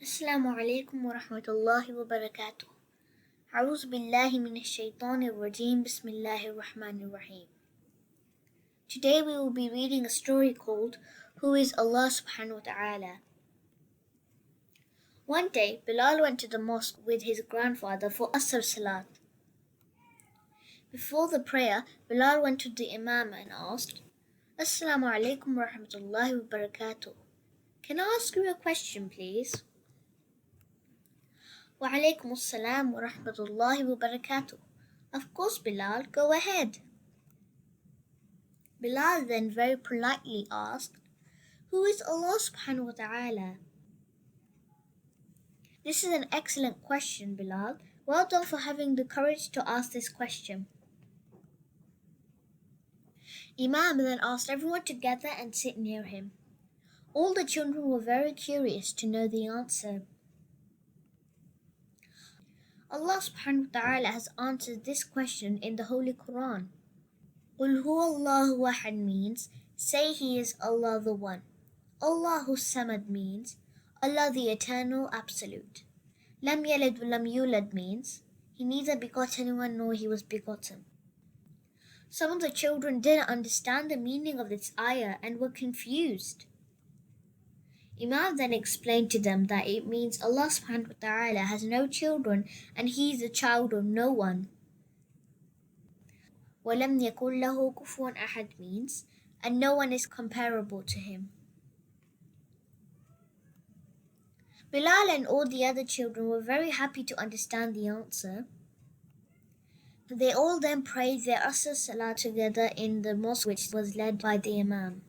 Assalamu alaikum wa rahmatullahi wa barakatuh. A'udhu billahi minash shaitanir rajeem. Bismillahir rahmanir rahim. Today we will be reading a story called Who is Allah subhanahu wa ta'ala? One day, Bilal went to the mosque with his grandfather for Asr Salat. Before the prayer, Bilal went to the Imam and asked, Assalamu alaikum wa rahmatullahi wa barakatuh. Can I ask you a question, please? Wa alaikum assalam wa rahmatullahi wa barakatuh. Of course, Bilal, go ahead. Bilal then very politely asked, Who is Allah subhanahu wa ta'ala? This is an excellent question, Bilal. Well done for having the courage to ask this question. Imam then asked everyone to gather and sit near him. All the children were very curious to know the answer. Allah subhanahu wa ta'ala has answered this question in the Holy Quran. Qul huwa Allahu ahad means, say He is Allah the One. Allahu Samad means, Allah the Eternal Absolute. Lam yalid wa lam yulad means, He neither begot anyone nor He was begotten. Some of the children didn't understand the meaning of this ayah and were confused. Imam then explained to them that it means Allah subhanahu wa ta'ala has no children and He is the child of no one. وَلَمْ يَكُنْ لَهُ كُفُوًا أَحَدٌ means, and no one is comparable to Him. Bilal and all the other children were very happy to understand the answer. They all then prayed their Asr Salah together in the mosque which was led by the Imam.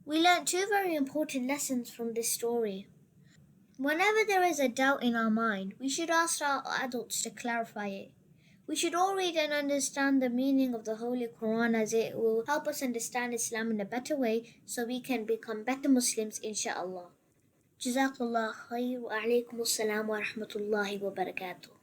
We learned two very important lessons from this story. Whenever there is a doubt in our mind, we should ask our adults to clarify it. We should all read and understand the meaning of the Holy Quran, as it will help us understand Islam in a better way so we can become better Muslims, inshaAllah. Jazakallah khair wa alaikum assalam wa rahmatullahi wa barakatuh.